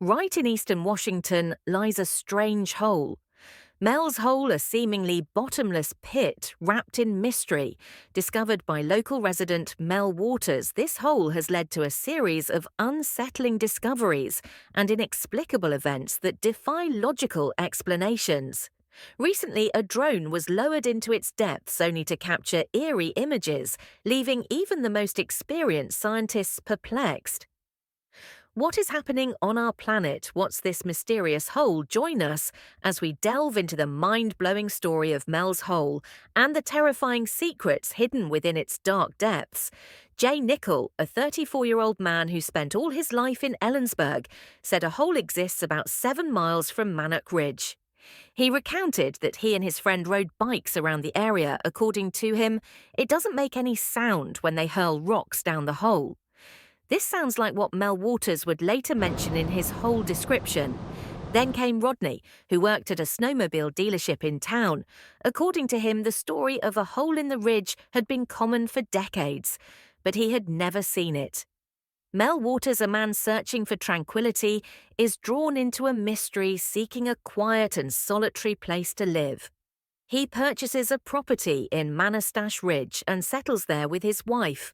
Right in eastern Washington lies a strange hole. Mel's Hole, a seemingly bottomless pit wrapped in mystery. Discovered by local resident Mel Waters, this hole has led to a series of unsettling discoveries and inexplicable events that defy logical explanations. Recently, a drone was lowered into its depths only to capture eerie images, leaving even the most experienced scientists perplexed. What is happening on our planet? What's this mysterious hole? Join us as we delve into the mind-blowing story of Mel's Hole and the terrifying secrets hidden within its dark depths. Jay Nickel, a 34-year-old man who spent all his life in Ellensburg, said a hole exists about 7 miles from Mannock Ridge. He recounted that he and his friend rode bikes around the area. According to him, it doesn't make any sound when they hurl rocks down the hole. This sounds like what Mel Waters would later mention in his whole description. Then came Rodney, who worked at a snowmobile dealership in town. According to him, the story of a hole in the ridge had been common for decades, but he had never seen it. Mel Waters, a man searching for tranquility, is drawn into a mystery, seeking a quiet and solitary place to live. He purchases a property in Manastash Ridge and settles there with his wife.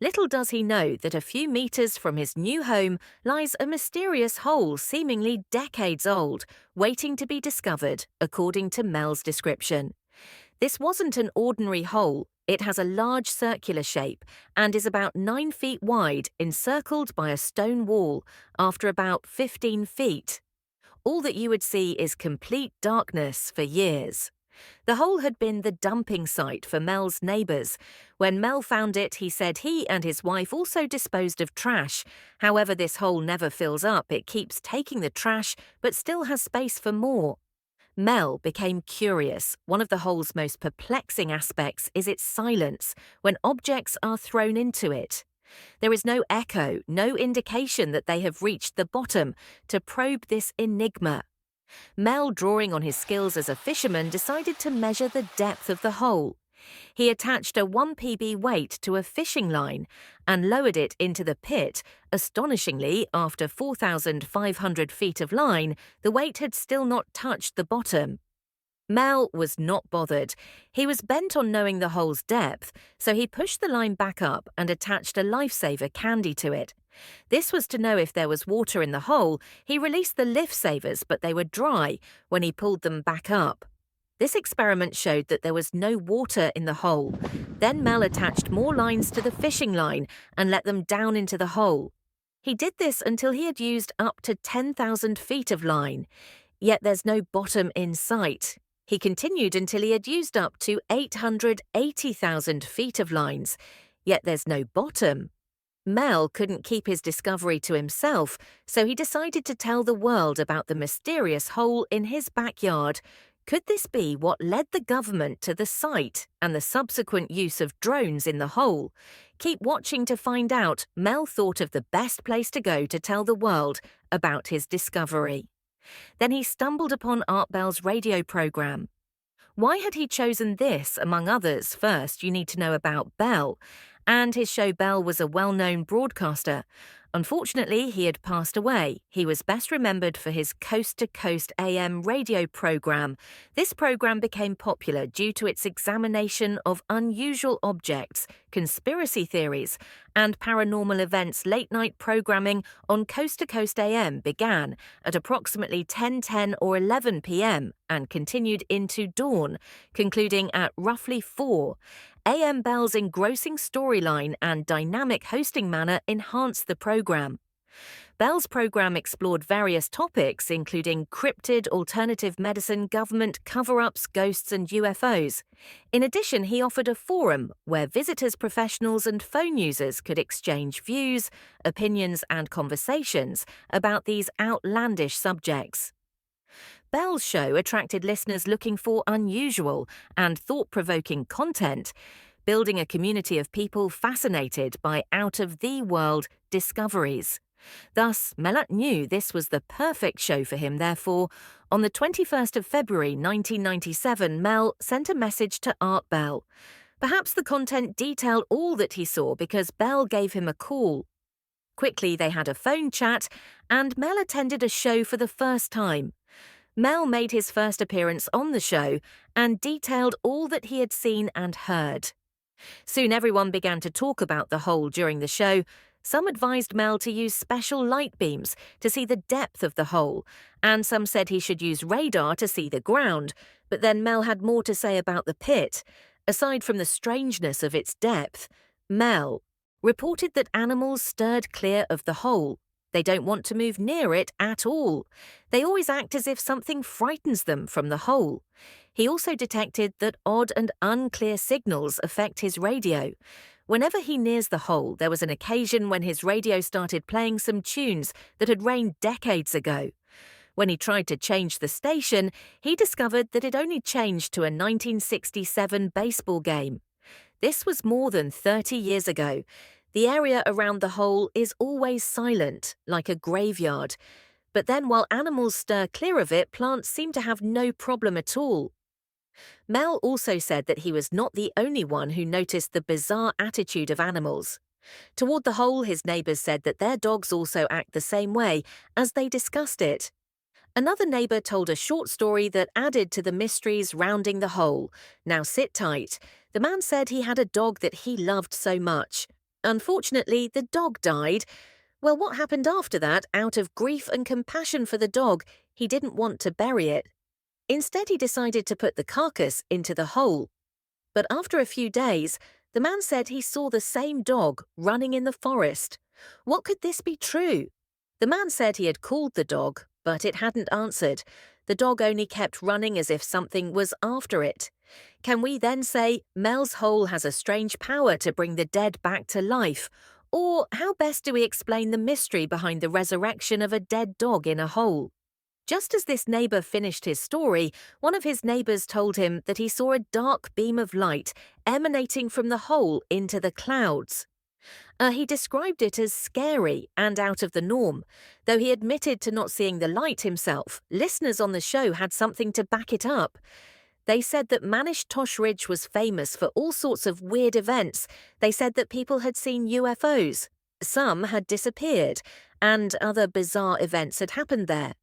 Little does he know that a few meters from his new home lies a mysterious hole seemingly decades old, waiting to be discovered, according to Mel's description. This wasn't an ordinary hole. It has a large circular shape and is about 9 feet wide, encircled by a stone wall, after about 15 feet. All that you would see is complete darkness for years. The hole had been the dumping site for Mel's neighbours. When Mel found it, he said he and his wife also disposed of trash. However, this hole never fills up. It keeps taking the trash, but still has space for more. Mel became curious. One of the hole's most perplexing aspects is its silence when objects are thrown into it. There is no echo, no indication that they have reached the bottom to probe this enigma. Mel, drawing on his skills as a fisherman, decided to measure the depth of the hole. He attached a 1 pb weight to a fishing line and lowered it into the pit. Astonishingly, after 4,500 feet of line, the weight had still not touched the bottom. Mel was not bothered. He was bent on knowing the hole's depth, so he pushed the line back up and attached a lifesaver candy to it. This was to know if there was water in the hole. He released the lifesavers, but they were dry when he pulled them back up. This experiment showed that there was no water in the hole. Then Mel attached more lines to the fishing line and let them down into the hole. He did this until he had used up to 10,000 feet of line, yet there's no bottom in sight. He continued until he had used up to 880,000 feet of lines, yet there's no bottom. Mel couldn't keep his discovery to himself, so he decided to tell the world about the mysterious hole in his backyard. Could this be what led the government to the site and the subsequent use of drones in the hole? Keep watching to find out. Mel thought of the best place to go to tell the world about his discovery. Then he stumbled upon Art Bell's radio program. Why had he chosen this among others? First, you need to know about Bell, and his show Bell was a well-known broadcaster. Unfortunately, he had passed away. He was best remembered for his Coast to Coast AM radio program. This program became popular due to its examination of unusual objects, conspiracy theories, and paranormal events. Late-night programming on Coast to Coast AM began at approximately 10:10 or 11 p.m. and continued into dawn, concluding at roughly 4. AM Bell's engrossing storyline and dynamic hosting manner enhanced the program. Bell's program explored various topics, including cryptid, alternative medicine, government cover-ups, ghosts, and UFOs. In addition, he offered a forum where visitors, professionals, and phone users could exchange views, opinions, and conversations about these outlandish subjects. Bell's show attracted listeners looking for unusual and thought-provoking content, building a community of people fascinated by out-of-the-world discoveries. Thus, Melot knew this was the perfect show for him. Therefore, on the 21st of February 1997, Mel sent a message to Art Bell. Perhaps the content detailed all that he saw because Bell gave him a call. Quickly, they had a phone chat, and Mel attended a show for the first time. Mel made his first appearance on the show and detailed all that he had seen and heard. Soon everyone began to talk about the hole during the show. Some advised Mel to use special light beams to see the depth of the hole, and some said he should use radar to see the ground. But then Mel had more to say about the pit. Aside from the strangeness of its depth, Mel reported that animals stirred clear of the hole. They don't want to move near it at all. They always act as if something frightens them from the hole. He also detected that odd and unclear signals affect his radio. Whenever he nears the hole, there was an occasion when his radio started playing some tunes that had reigned decades ago. When he tried to change the station, he discovered that it only changed to a 1967 baseball game. This was more than 30 years ago. The area around the hole is always silent, like a graveyard. But then while animals stir clear of it, plants seem to have no problem at all. Mel also said that he was not the only one who noticed the bizarre attitude of animals. Toward the hole, his neighbors said that their dogs also act the same way as they discussed it. Another neighbor told a short story that added to the mysteries rounding the hole. Now sit tight. The man said he had a dog that he loved so much. Unfortunately, the dog died. Well, what happened after that, out of grief and compassion for the dog, he didn't want to bury it. Instead, he decided to put the carcass into the hole. But after a few days, the man said he saw the same dog running in the forest. What could this be true? The man said he had called the dog, but it hadn't answered. The dog only kept running as if something was after it. Can we then say Mel's hole has a strange power to bring the dead back to life? Or how best do we explain the mystery behind the resurrection of a dead dog in a hole? Just as this neighbor finished his story, one of his neighbors told him that he saw a dark beam of light emanating from the hole into the clouds. He described it as scary and out of the norm. Though he admitted to not seeing the light himself, listeners on the show had something to back it up. They said that Manish Ridge was famous for all sorts of weird events. They said that people had seen UFOs. Some had disappeared, and other bizarre events had happened there.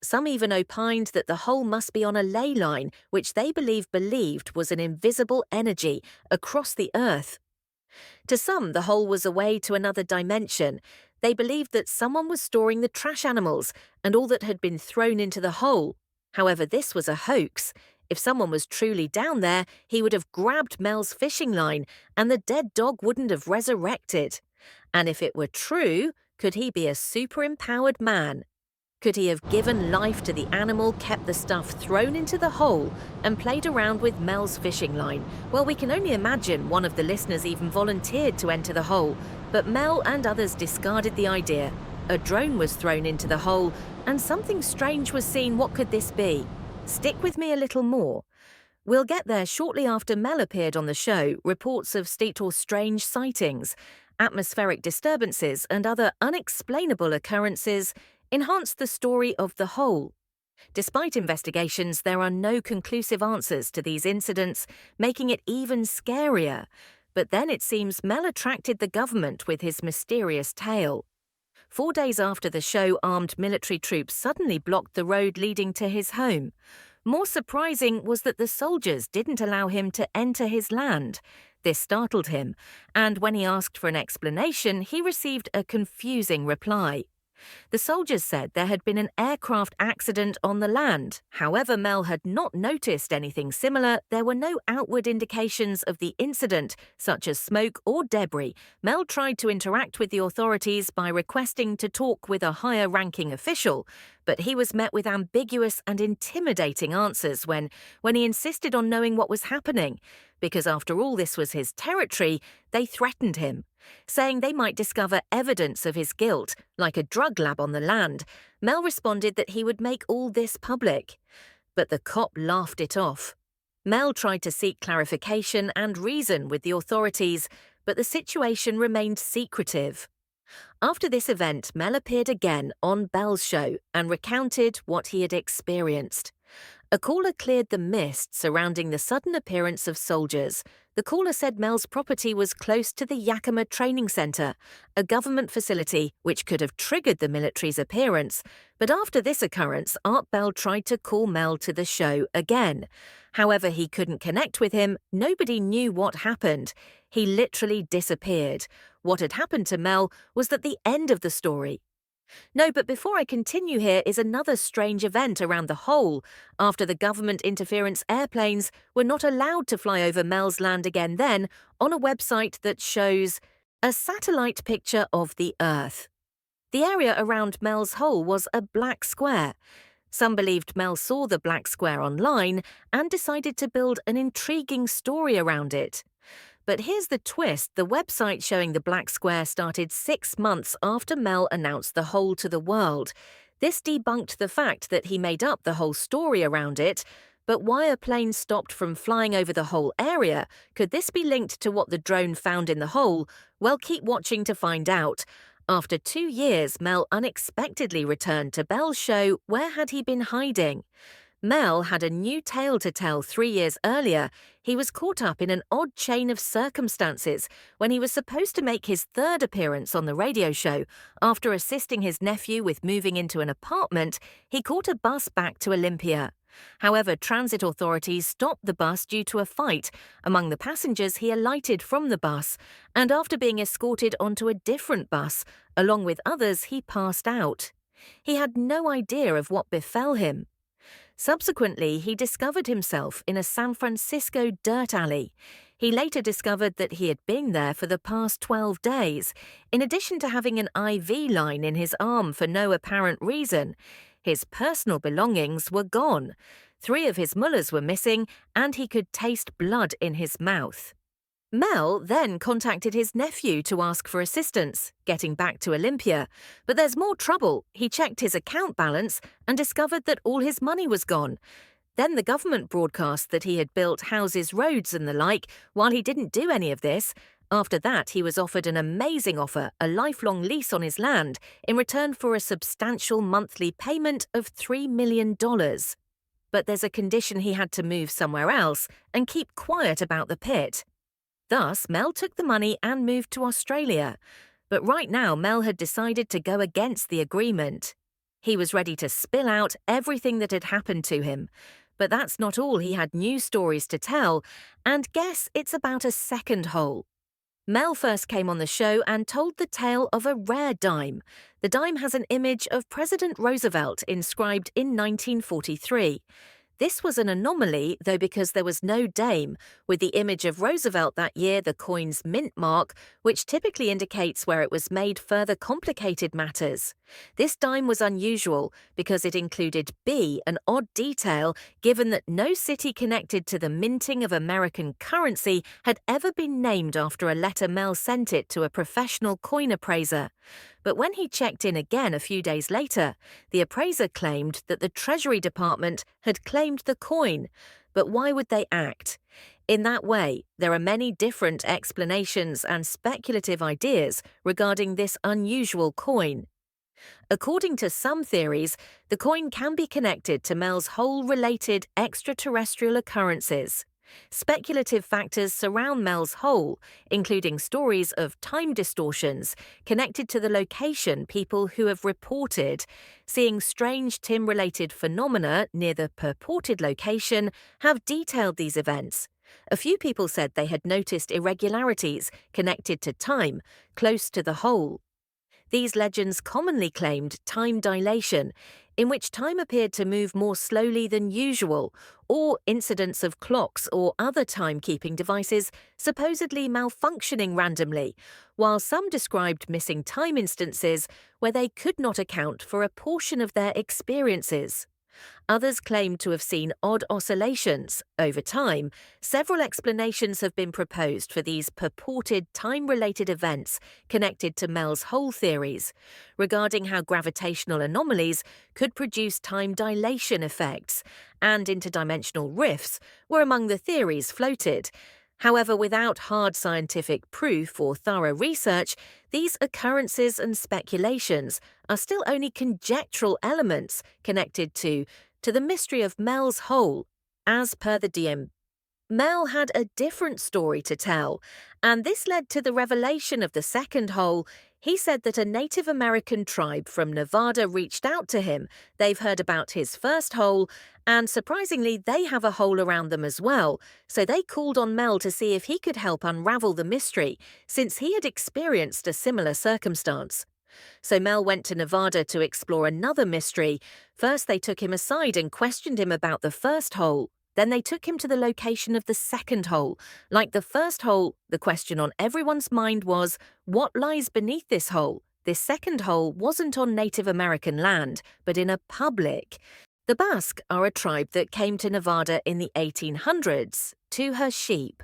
Some even opined that the hole must be on a ley line, which they believed was an invisible energy across the earth. To some, the hole was a way to another dimension. They believed that someone was storing the trash animals and all that had been thrown into the hole. However, this was a hoax. If someone was truly down there, he would have grabbed Mel's fishing line and the dead dog wouldn't have resurrected. And if it were true, could he be a super-empowered man? Could he have given life to the animal, kept the stuff thrown into the hole, and played around with Mel's fishing line? Well, we can only imagine one of the listeners even volunteered to enter the hole, but Mel and others discarded the idea. A drone was thrown into the hole, and something strange was seen. What could this be? Stick with me a little more. We'll get there shortly after Mel appeared on the show. Reports of strange sightings, atmospheric disturbances, and other unexplainable occurrences enhanced the story of the hole. Despite investigations, there are no conclusive answers to these incidents, making it even scarier. But then it seems Mel attracted the government with his mysterious tale. 4 days after the show, armed military troops suddenly blocked the road leading to his home. More surprising was that the soldiers didn't allow him to enter his land. This startled him, and when he asked for an explanation, he received a confusing reply. The soldiers said there had been an aircraft accident on the land. However, Mel had not noticed anything similar. There were no outward indications of the incident, such as smoke or debris. Mel tried to interact with the authorities by requesting to talk with a higher-ranking official, but he was met with ambiguous and intimidating answers when he insisted on knowing what was happening. Because after all, this was his territory, they threatened him, saying they might discover evidence of his guilt, like a drug lab on the land. Mel responded that he would make all this public. But the cop laughed it off. Mel tried to seek clarification and reason with the authorities, but the situation remained secretive. After this event, Mel appeared again on Bell's show and recounted what he had experienced. A caller cleared the mist surrounding the sudden appearance of soldiers. The caller said Mel's property was close to the Yakima Training Center, a government facility which could have triggered the military's appearance. But after this occurrence, Art Bell tried to call Mel to the show again. However, he couldn't connect with him. Nobody knew what happened. He literally disappeared. What had happened to Mel was the end of the story. No, but before I continue, here is another strange event around the hole. After the government interference, airplanes were not allowed to fly over Mel's land again then, on a website that shows a satellite picture of the Earth. The area around Mel's hole was a black square. Some believed Mel saw the black square online and decided to build an intriguing story around it. But here's the twist. The website showing the black square started 6 months after Mel announced the hole to the world. This debunked the fact that he made up the whole story around it. But why a plane stopped from flying over the whole area? Could this be linked to what the drone found in the hole? Well, keep watching to find out. After 2 years, Mel unexpectedly returned to Bell's show. Where had he been hiding? Mel had a new tale to tell 3 years earlier. He was caught up in an odd chain of circumstances when he was supposed to make his 3rd appearance on the radio show. After assisting his nephew with moving into an apartment, he caught a bus back to Olympia. However, transit authorities stopped the bus due to a fight. Among the passengers, he alighted from the bus, and after being escorted onto a different bus, along with others, he passed out. He had no idea of what befell him. Subsequently, he discovered himself in a San Francisco dirt alley. He later discovered that he had been there for the past 12 days. In addition to having an IV line in his arm for no apparent reason, his personal belongings were gone. 3 of his molars were missing, and he could taste blood in his mouth. Mel then contacted his nephew to ask for assistance, getting back to Olympia. But there's more trouble. He checked his account balance and discovered that all his money was gone. Then the government broadcast that he had built houses, roads and the like, while he didn't do any of this. After that, he was offered an amazing offer, a lifelong lease on his land, in return for a substantial monthly payment of $3 million. But there's a condition: he had to move somewhere else and keep quiet about the pit. Thus, Mel took the money and moved to Australia. But right now, Mel had decided to go against the agreement. He was ready to spill out everything that had happened to him. But that's not all. He had new stories to tell. And guess it's about a second hole. Mel first came on the show and told the tale of a rare dime. The dime has an image of President Roosevelt inscribed in 1943. This was an anomaly, though, because there was no dame, with the image of Roosevelt that year, the coin's mint mark, which typically indicates where it was made, further complicated matters. This dime was unusual because it included B, an odd detail, given that no city connected to the minting of American currency had ever been named after a letter Mel sent it to a professional coin appraiser. But when he checked in again a few days later, the appraiser claimed that the Treasury Department had claimed the coin. But why would they act in that way? There are many different explanations and speculative ideas regarding this unusual coin. According to some theories, the coin can be connected to Mel's hole-related extraterrestrial occurrences. Speculative factors surround Mel's hole, including stories of time distortions connected to the location. People who have reported seeing strange Tim-related phenomena near the purported location have detailed these events. A few people said they had noticed irregularities connected to time close to the hole. These legends commonly claimed time dilation, in which time appeared to move more slowly than usual, or incidents of clocks or other timekeeping devices supposedly malfunctioning randomly, while some described missing time instances where they could not account for a portion of their experiences. Others claimed to have seen odd oscillations. Over time, several explanations have been proposed for these purported time-related events connected to Mel's hole theories, regarding how gravitational anomalies could produce time dilation effects, and interdimensional rifts were among the theories floated. However, without hard scientific proof or thorough research, these occurrences and speculations are still only conjectural elements connected to to the mystery of Mel's hole. As per the DM, Mel had a different story to tell, and this led to the revelation of the second hole. He said that a Native American tribe from Nevada reached out to him. They've heard about his first hole, and surprisingly, they have a hole around them as well. So they called on Mel to see if he could help unravel the mystery, since he had experienced a similar circumstance. So Mel went to Nevada to explore another mystery. First, they took him aside and questioned him about the first hole. Then they took him to the location of the second hole. Like the first hole, the question on everyone's mind was, what lies beneath this hole? This second hole wasn't on Native American land, but in a public. The Basque are a tribe that came to Nevada in the 1800s to her sheep.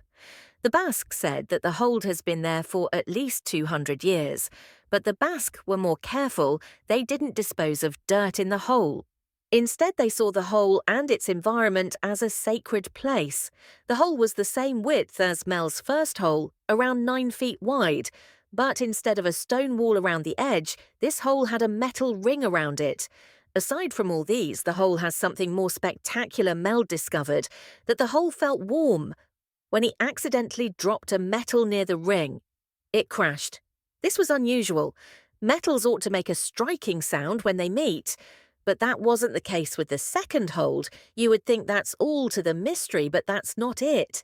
The Basque said that the hold has been there for at least 200 years, but the Basque were more careful. They didn't dispose of dirt in the hole. Instead, they saw the hole and its environment as a sacred place. The hole was the same width as Mel's first hole, around 9 feet wide, but instead of a stone wall around the edge, this hole had a metal ring around it. Aside from all these, the hole has something more spectacular. Mel discovered that the hole felt warm. When he accidentally dropped a metal near the ring, it crashed. This was unusual. Metals ought to make a striking sound when they meet, but that wasn't the case with the second hold. You would think that's all to the mystery, but that's not it.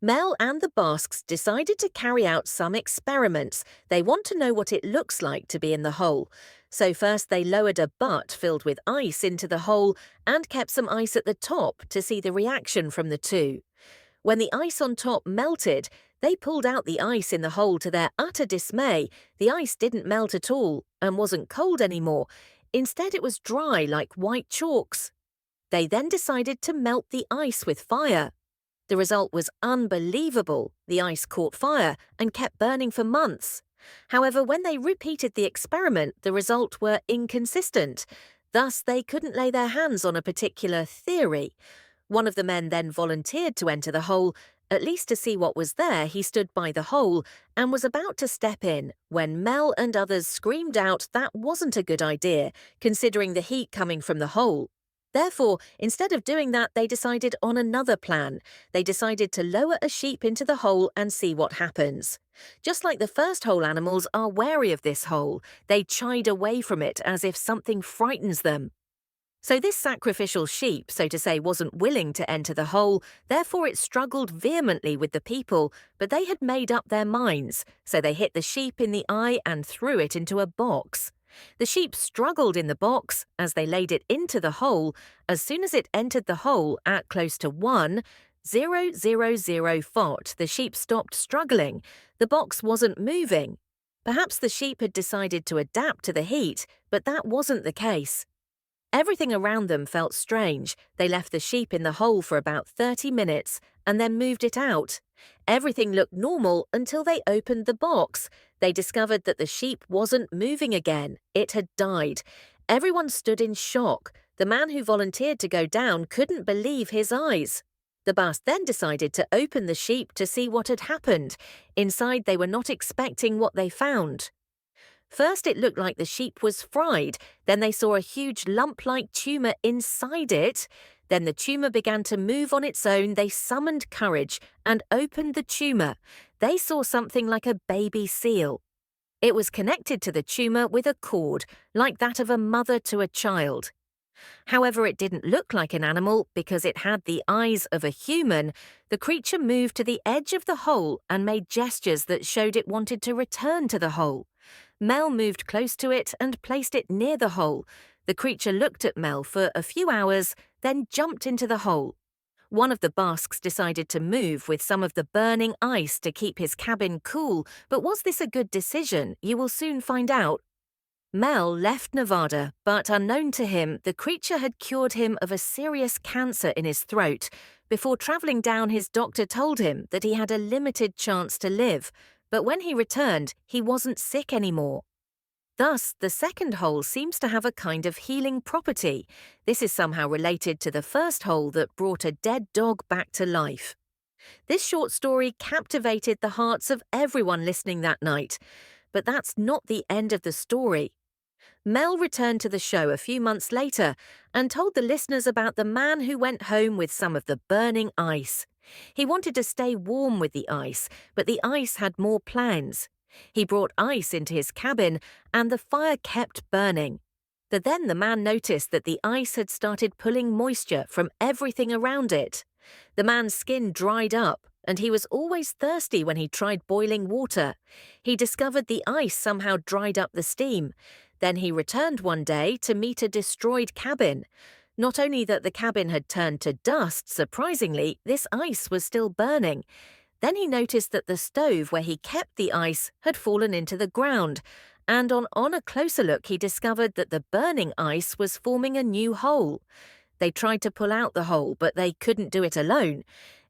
Mel and the Basques decided to carry out some experiments. They want to know what it looks like to be in the hole. So first they lowered a butt filled with ice into the hole and kept some ice at the top to see the reaction from the two. When the ice on top melted, they pulled out the ice in the hole. To their utter dismay, the ice didn't melt at all and wasn't cold anymore. Instead, it was dry like white chalks. They then decided to melt the ice with fire. The result was unbelievable. The ice caught fire and kept burning for months. However, when they repeated the experiment, the results were inconsistent. Thus, they couldn't lay their hands on a particular theory. One of the men then volunteered to enter the hole. At least to see what was there, he stood by the hole and was about to step in when Mel and others screamed out that wasn't a good idea, considering the heat coming from the hole. Therefore, instead of doing that, they decided on another plan. They decided to lower a sheep into the hole and see what happens. Just like the first hole, animals are wary of this hole. They chide away from it as if something frightens them. So this sacrificial sheep, so to say, wasn't willing to enter the hole. Therefore it struggled vehemently with the people, but they had made up their minds. So they hit the sheep in the eye and threw it into a box. The sheep struggled in the box as they laid it into the hole. As soon as it entered the hole at close to 1,000 fot, the sheep stopped struggling. The box wasn't moving. Perhaps the sheep had decided to adapt to the heat, but that wasn't the case. Everything around them felt strange. They left the sheep in the hole for about 30 minutes and then moved it out. Everything looked normal until they opened the box. They discovered that the sheep wasn't moving again. It had died. Everyone stood in shock. The man who volunteered to go down couldn't believe his eyes. The Basque then decided to open the sheep to see what had happened. Inside, they were not expecting what they found. First, it looked like the sheep was fried. Then they saw a huge lump-like tumour inside it. Then the tumour began to move on its own. They summoned courage and opened the tumour. They saw something like a baby seal. It was connected to the tumour with a cord, like that of a mother to a child. However, it didn't look like an animal because it had the eyes of a human. The creature moved to the edge of the hole and made gestures that showed it wanted to return to the hole. Mel moved close to it and placed it near the hole. The creature looked at Mel for a few hours, then jumped into the hole. One of the Basques decided to move with some of the burning ice to keep his cabin cool, but was this a good decision? You will soon find out. Mel left Nevada, but unknown to him, the creature had cured him of a serious cancer in his throat. Before traveling down, his doctor told him that he had a limited chance to live. But when he returned, he wasn't sick anymore. Thus, the second hole seems to have a kind of healing property. This is somehow related to the first hole that brought a dead dog back to life. This short story captivated the hearts of everyone listening that night. But that's not the end of the story. Mel returned to the show a few months later and told the listeners about the man who went home with some of the burning ice. He wanted to stay warm with the ice, but the ice had more plans. He brought ice into his cabin, and the fire kept burning. Then the man noticed that the ice had started pulling moisture from everything around it. The man's skin dried up, and he was always thirsty when he tried boiling water. He discovered the ice somehow dried up the steam. Then he returned one day to meet a destroyed cabin. Not only that the cabin had turned to dust, surprisingly, this ice was still burning. Then he noticed that the stove where he kept the ice had fallen into the ground, and on a closer look he discovered that the burning ice was forming a new hole. They tried to pull out the hole, but they couldn't do it alone.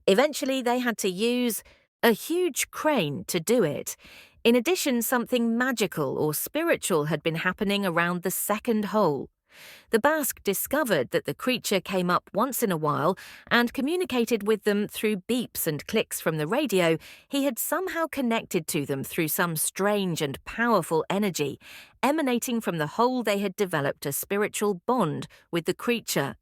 Eventually they had to use a huge crane to do it. In addition, something magical or spiritual had been happening around the second hole. The Basque discovered that the creature came up once in a while and communicated with them through beeps and clicks from the radio. He had somehow connected to them through some strange and powerful energy. Emanating from the hole, they had developed a spiritual bond with the creature.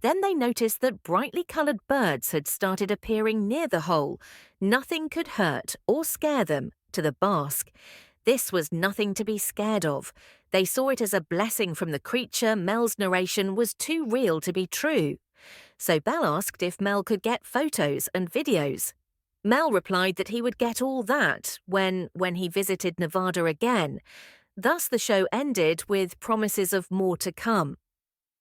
Then they noticed that brightly coloured birds had started appearing near the hole. Nothing could hurt or scare them, to the Basque. This was nothing to be scared of. They saw it as a blessing from the creature. Mel's narration was too real to be true. So Bell asked if Mel could get photos and videos. Mel replied that he would get all that when he visited Nevada again. Thus the show ended with promises of more to come.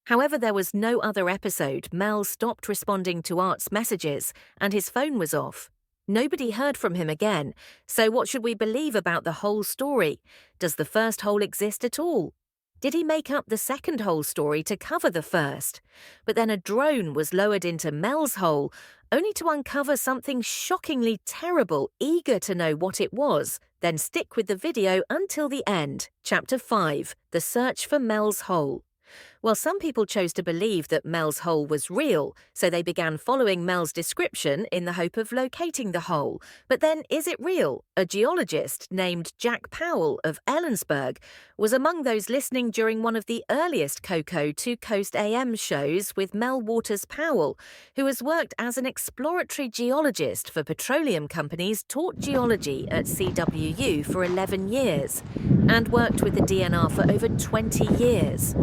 However, there was no other episode. Mel stopped responding to Art's messages, and his phone was off. Nobody heard from him again, so what should we believe about the whole story? Does the first hole exist at all? Did he make up the second hole story to cover the first? But then a drone was lowered into Mel's hole, only to uncover something shockingly terrible. Eager to know what it was, then stick with the video until the end. Chapter 5, The Search for Mel's Hole. Well, some people chose to believe that Mel's hole was real, so they began following Mel's description in the hope of locating the hole. But then, is it real? A geologist named Jack Powell of Ellensburg was among those listening during one of the earliest Coco to Coast AM shows with Mel Waters Powell, who has worked as an exploratory geologist for petroleum companies, taught geology at CWU for 11 years, and worked with the DNR for over 20 years.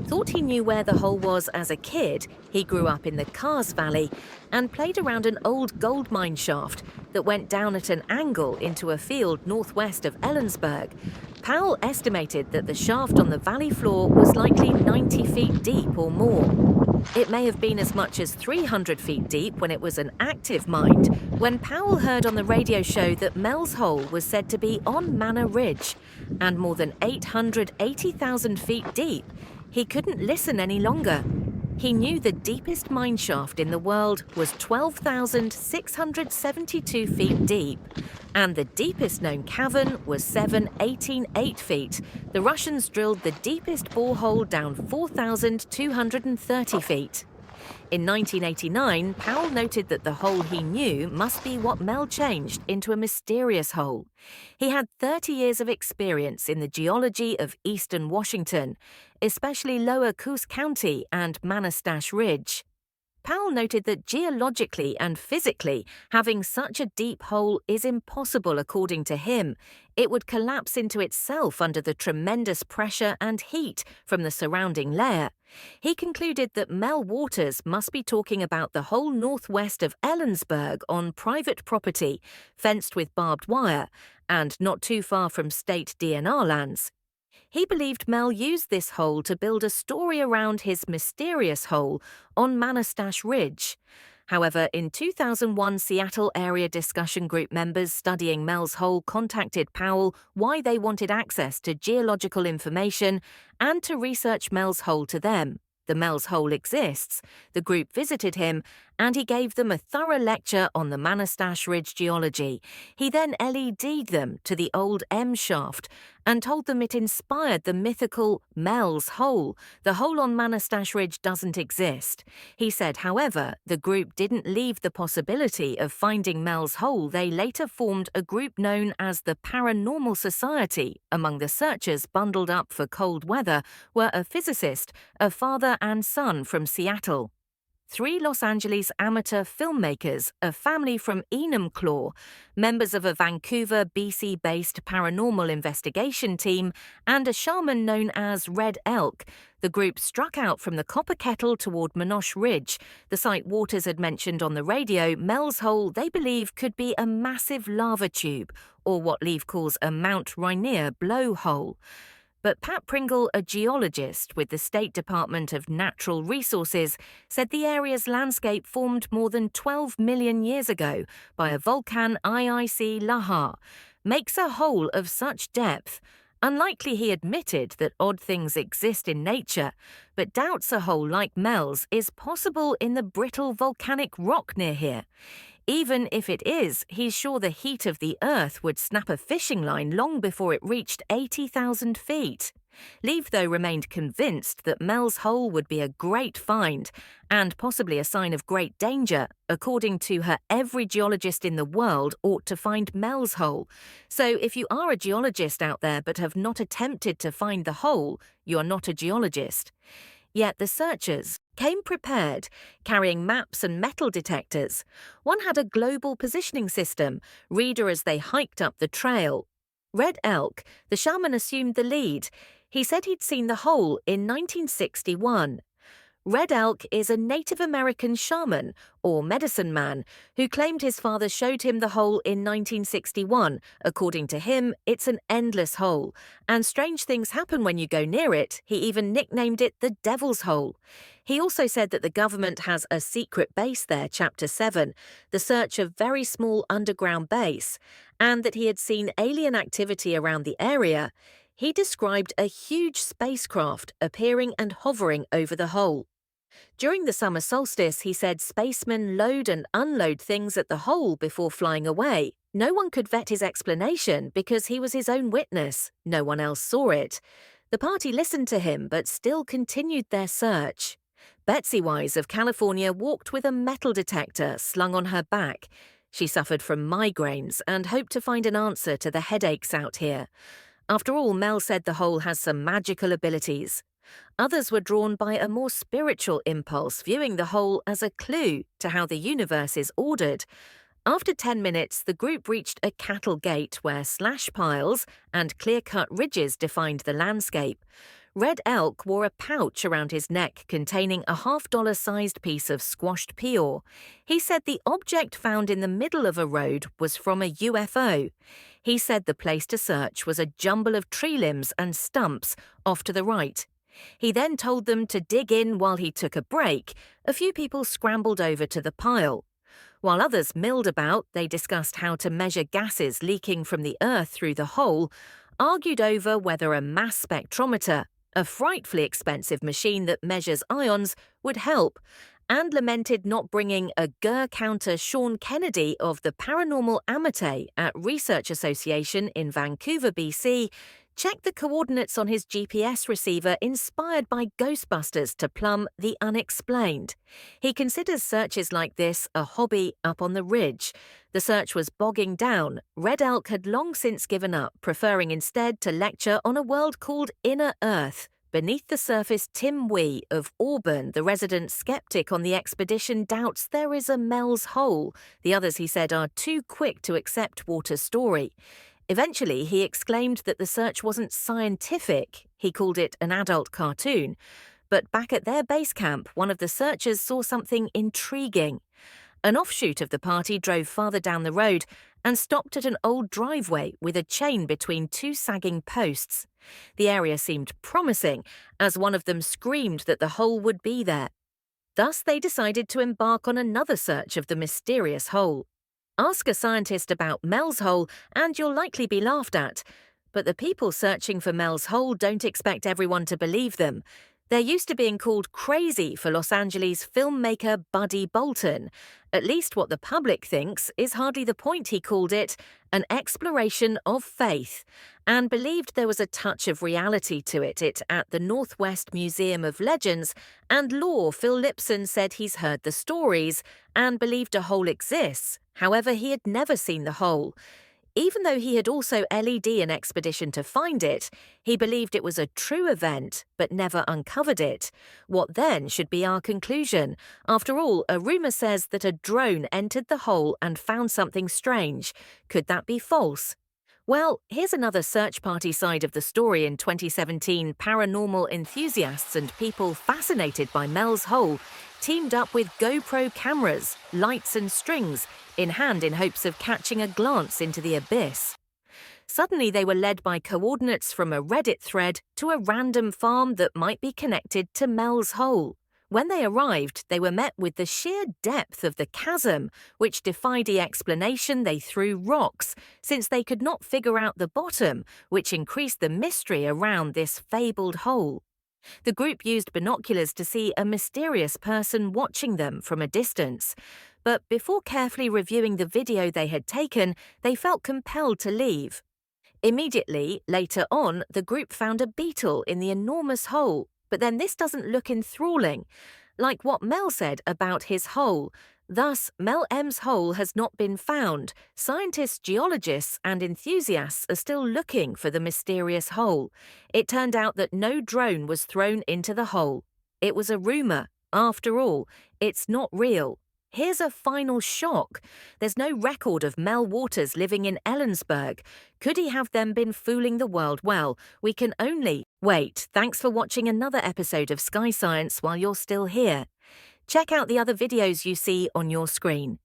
Thought he knew where the hole was as a kid. He grew up in the Kars Valley and played around an old gold mine shaft that went down at an angle into a field northwest of Ellensburg. Powell estimated that the shaft on the valley floor was likely 90 feet deep or more. It may have been as much as 300 feet deep when it was an active mine. When Powell heard on the radio show that Mel's hole was said to be on Manor Ridge and more than 880,000 feet deep, he couldn't listen any longer. He knew the deepest mine shaft in the world was 12,672 feet deep, and the deepest known cavern was 718.8 feet. The Russians drilled the deepest borehole down 4,230 feet. In 1989, Powell noted that the hole he knew must be what Mel changed into a mysterious hole. He had 30 years of experience in the geology of eastern Washington, especially Lower Coos County and Manastash Ridge. Powell noted that geologically and physically, having such a deep hole is impossible according to him. It would collapse into itself under the tremendous pressure and heat from the surrounding layer. He concluded that Mel Waters must be talking about the whole northwest of Ellensburg on private property, fenced with barbed wire, and not too far from state DNR lands. He believed Mel used this hole to build a story around his mysterious hole on Manastash Ridge. However, in 2001, Seattle area discussion group members studying Mel's hole contacted Powell why they wanted access to geological information and to research Mel's hole to them. The Mel's hole exists. The group visited him, and he gave them a thorough lecture on the Manastash Ridge geology. He then LED'd them to the old M shaft and told them it inspired the mythical Mel's Hole. The hole on Manastash Ridge doesn't exist. He said, however, the group didn't leave the possibility of finding Mel's Hole. They later formed a group known as the Paranormal Society. Among the searchers bundled up for cold weather were a physicist, a father and son from Seattle, 3 Los Angeles amateur filmmakers, a family from Enumclaw, members of a Vancouver, BC-based paranormal investigation team, and a shaman known as Red Elk. The group struck out from the Copper Kettle toward Manosh Ridge, the site Waters had mentioned on the radio. Mel's Hole, they believe, could be a massive lava tube, or what Leave calls a Mount Rainier blowhole. But Pat Pringle, a geologist with the State Department of Natural Resources, said the area's landscape formed more than 12 million years ago by a volcan IIC Lahar. Makes a hole of such depth. Unlikely, he admitted, that odd things exist in nature, but doubts a hole like Mel's is possible in the brittle volcanic rock near here. Even if it is, he's sure the heat of the Earth would snap a fishing line long before it reached 80,000 feet. Leave, though, remained convinced that Mel's Hole would be a great find and possibly a sign of great danger. According to her, every geologist in the world ought to find Mel's Hole. So if you are a geologist out there but have not attempted to find the hole, you're not a geologist. Yet the searchers came prepared, carrying maps and metal detectors. One had a global positioning system, reader as they hiked up the trail. Red Elk, the shaman, assumed the lead. He said he'd seen the hole in 1961. Red Elk is a Native American shaman, or medicine man, who claimed his father showed him the hole in 1961. According to him, it's an endless hole, and strange things happen when you go near it. He even nicknamed it the Devil's Hole. He also said that the government has a secret base there, Chapter 7, the search of very small underground base, and that he had seen alien activity around the area. He described a huge spacecraft appearing and hovering over the hole. During the summer solstice, he said spacemen load and unload things at the hole before flying away. No one could vet his explanation because he was his own witness. No one else saw it. The party listened to him but still continued their search. Betsy Wise of California walked with a metal detector slung on her back. She suffered from migraines and hoped to find an answer to the headaches out here. After all, Mel said the hole has some magical abilities. Others were drawn by a more spiritual impulse, viewing the hole as a clue to how the universe is ordered. After 10 minutes, the group reached a cattle gate where slash piles and clear-cut ridges defined the landscape. Red Elk wore a pouch around his neck containing a $50-sized piece of squashed peor. He said the object found in the middle of a road was from a UFO. He said the place to search was a jumble of tree limbs and stumps off to the right. He then told them to dig in while he took a break. A few people scrambled over to the pile. While others milled about, they discussed how to measure gases leaking from the Earth through the hole, argued over whether a mass spectrometer, a frightfully expensive machine that measures ions, would help, and lamented not bringing a Gurr counter. Sean Kennedy of the Paranormal Amite at Research Association in Vancouver, BC, checked the coordinates on his GPS receiver inspired by Ghostbusters to plumb the unexplained. He considers searches like this a hobby up on the ridge. The search was bogging down. Red Elk had long since given up, preferring instead to lecture on a world called Inner Earth. Beneath the surface, Tim Wee of Auburn, the resident skeptic on the expedition, doubts there is a Mel's Hole. The others, he said, are too quick to accept Waters' story. Eventually, he exclaimed that the search wasn't scientific. He called it an adult cartoon. But back at their base camp, one of the searchers saw something intriguing. An offshoot of the party drove farther down the road and stopped at an old driveway with a chain between 2 sagging posts. The area seemed promising, as one of them screamed that the hole would be there. Thus, they decided to embark on another search of the mysterious hole. Ask a scientist about Mel's Hole and you'll likely be laughed at. But the people searching for Mel's Hole don't expect everyone to believe them. They're used to being called crazy for Los Angeles filmmaker Buddy Bolton. At least what the public thinks is hardly the point he called it, an exploration of faith, and believed there was a touch of reality to it at the Northwest Museum of Legends, and lore Phil Lipson said he's heard the stories and believed a hole exists. However, he had never seen the hole. Even though he had also LED'd an expedition to find it, he believed it was a true event, but never uncovered it. What then should be our conclusion? After all, a rumour says that a drone entered the hole and found something strange. Could that be false? Well, here's another search party side of the story. In 2017, paranormal enthusiasts and people fascinated by Mel's hole teamed up with GoPro cameras, lights and strings in hand in hopes of catching a glance into the abyss. Suddenly they were led by coordinates from a Reddit thread to a random farm that might be connected to Mel's hole. When they arrived, they were met with the sheer depth of the chasm, which defied the explanation. They threw rocks, since they could not figure out the bottom, which increased the mystery around this fabled hole. The group used binoculars to see a mysterious person watching them from a distance. But before carefully reviewing the video they had taken, they felt compelled to leave. Immediately, later on, the group found a beetle in the enormous hole. But then this doesn't look enthralling, like what Mel said about his hole. Thus, Mel M's hole has not been found. Scientists, geologists, and enthusiasts are still looking for the mysterious hole. It turned out that no drone was thrown into the hole. It was a rumor. After all, it's not real. Here's a final shock. There's no record of Mel Waters living in Ellensburg. Could he have then been fooling the world? Well, we can only wait. Thanks for watching another episode of SkyScience while you're still here. Check out the other videos you see on your screen.